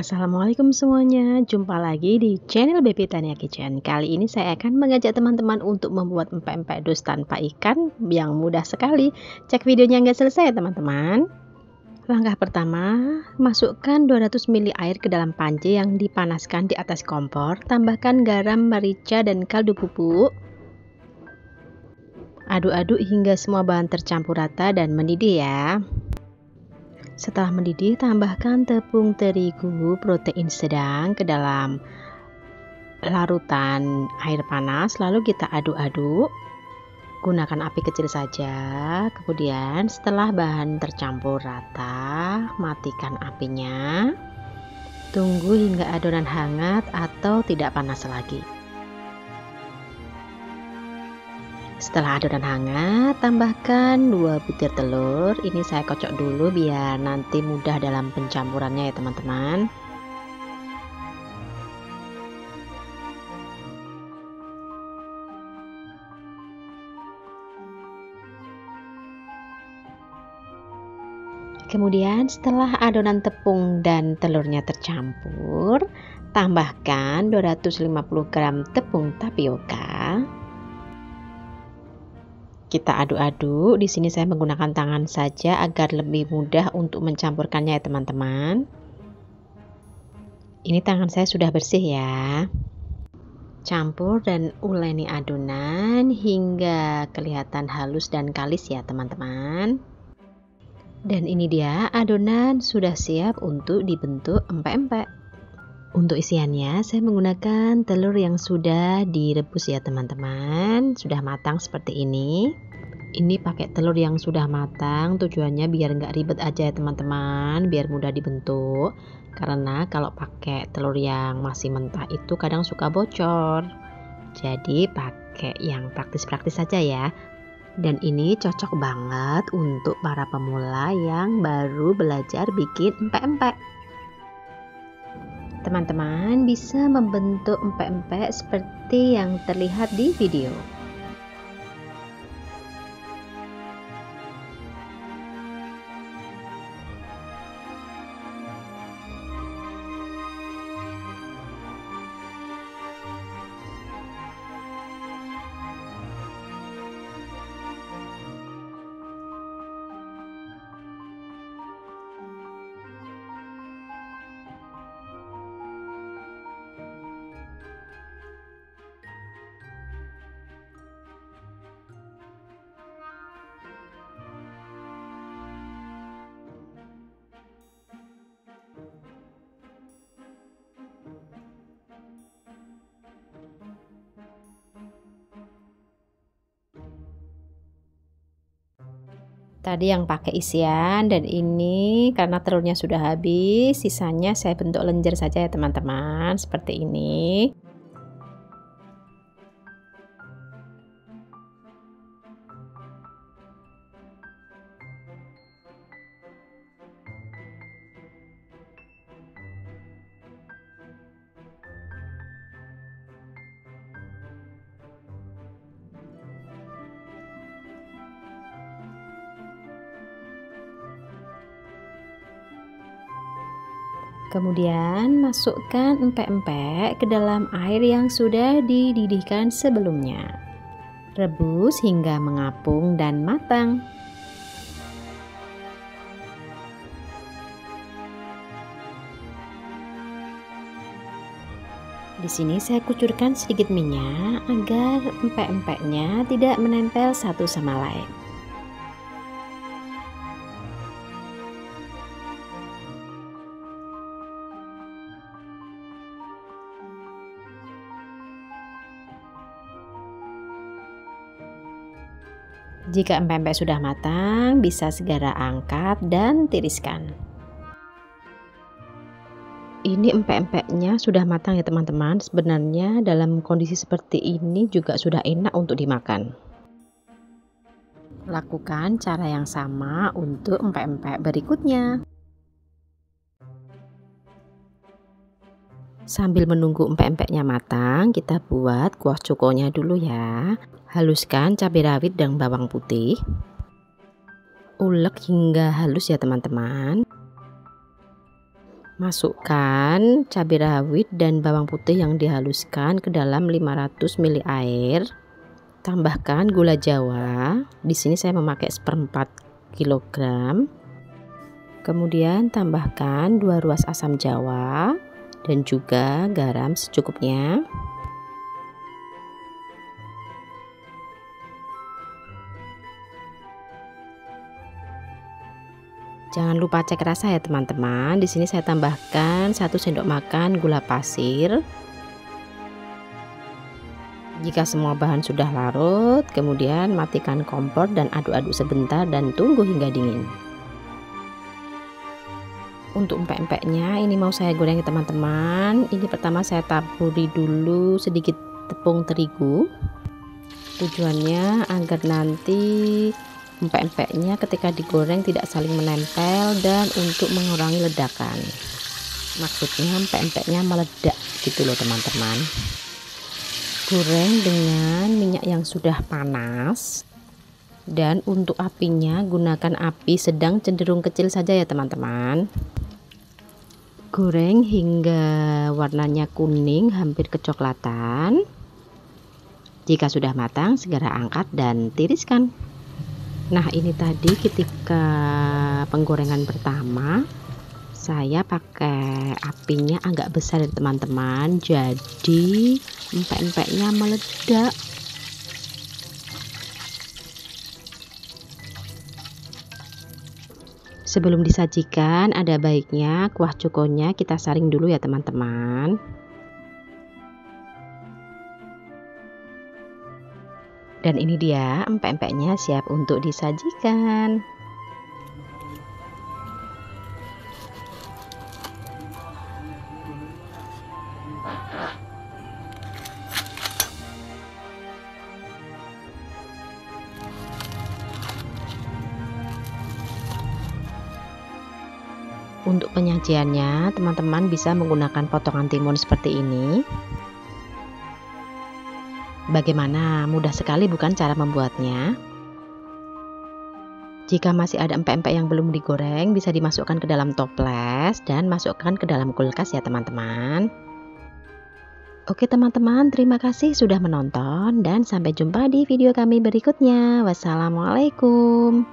Assalamualaikum semuanya, jumpa lagi di channel Baby Tania Kitchen. Kali ini saya akan mengajak teman-teman untuk membuat empek-empek dus tanpa ikan yang mudah sekali. Cek videonya nggak selesai ya teman-teman. Langkah pertama, masukkan 200 ml air ke dalam panci yang dipanaskan di atas kompor. Tambahkan garam, merica, dan kaldu bubuk. Aduk-aduk hingga semua bahan tercampur rata dan mendidih ya. Setelah mendidih, tambahkan tepung terigu protein sedang ke dalam larutan air panas, lalu kita aduk-aduk. Gunakan api kecil saja. Kemudian setelah bahan tercampur rata, matikan apinya. Tunggu hingga adonan hangat atau tidak panas lagi. Setelah adonan hangat, tambahkan 2 butir telur. Ini saya kocok dulu biar nanti mudah dalam pencampurannya ya teman-teman. Kemudian setelah adonan tepung dan telurnya tercampur, tambahkan 250 gram tepung tapioka. Kita aduk-aduk. Di sini saya menggunakan tangan saja agar lebih mudah untuk mencampurkannya ya teman-teman. Ini tangan saya sudah bersih ya. Campur dan uleni adonan hingga kelihatan halus dan kalis ya teman-teman. Dan ini dia adonan sudah siap untuk dibentuk empek-empek. Untuk isiannya saya menggunakan telur yang sudah direbus ya teman-teman. Sudah matang seperti ini. Ini pakai telur yang sudah matang, tujuannya biar nggak ribet aja ya teman-teman, biar mudah dibentuk. Karena kalau pakai telur yang masih mentah itu kadang suka bocor. Jadi pakai yang praktis-praktis saja ya. Dan ini cocok banget untuk para pemula yang baru belajar bikin empek-empek. Teman-teman bisa membentuk empek-empek seperti yang terlihat di video. Tadi yang pakai isian dan ini karena telurnya sudah habis, sisanya saya bentuk lenjer saja ya teman-teman, seperti ini. Kemudian masukkan empek-empek ke dalam air yang sudah dididihkan sebelumnya. Rebus hingga mengapung dan matang. Di sini saya kucurkan sedikit minyak agar empek-empeknya tidak menempel satu sama lain. Jika empek-empek sudah matang, bisa segera angkat dan tiriskan. Ini empek-empeknya sudah matang ya teman-teman. Sebenarnya dalam kondisi seperti ini juga sudah enak untuk dimakan. Lakukan cara yang sama untuk empek-empek berikutnya. Sambil menunggu empek-empeknya matang, kita buat kuah cukonya dulu ya. Haluskan cabai rawit dan bawang putih. Ulek hingga halus ya teman-teman. Masukkan cabai rawit dan bawang putih yang dihaluskan ke dalam 500 ml air. Tambahkan gula jawa. Di sini saya memakai 1/4 kilogram. Kemudian tambahkan 2 ruas asam jawa dan juga garam secukupnya. Jangan lupa cek rasa ya teman-teman. Di sini saya tambahkan 1 sendok makan gula pasir. Jika semua bahan sudah larut, kemudian matikan kompor dan aduk-aduk sebentar dan tunggu hingga dingin. Untuk empek-empeknya ini mau saya goreng ya teman-teman. Ini pertama saya taburi dulu sedikit tepung terigu. Tujuannya agar nanti empek-empeknya ketika digoreng tidak saling menempel dan untuk mengurangi ledakan. Maksudnya empek-empeknya meledak gitu loh teman-teman. Goreng dengan minyak yang sudah panas. Dan untuk apinya gunakan api sedang cenderung kecil saja ya teman-teman. Goreng hingga warnanya kuning hampir kecoklatan. Jika sudah matang segera angkat dan tiriskan. Nah ini tadi ketika penggorengan pertama saya pakai apinya agak besar ya teman-teman, jadi empek-empeknya meledak. Sebelum disajikan ada baiknya kuah cukonya kita saring dulu ya teman-teman. Dan ini dia empek-empeknya siap untuk disajikan. Untuk penyajiannya teman-teman bisa menggunakan potongan timun seperti ini. Bagaimana? Mudah sekali bukan cara membuatnya? Jika masih ada empek-empek yang belum digoreng, bisa dimasukkan ke dalam toples dan masukkan ke dalam kulkas ya teman-teman. Oke teman-teman, terima kasih sudah menonton dan sampai jumpa di video kami berikutnya. Wassalamualaikum.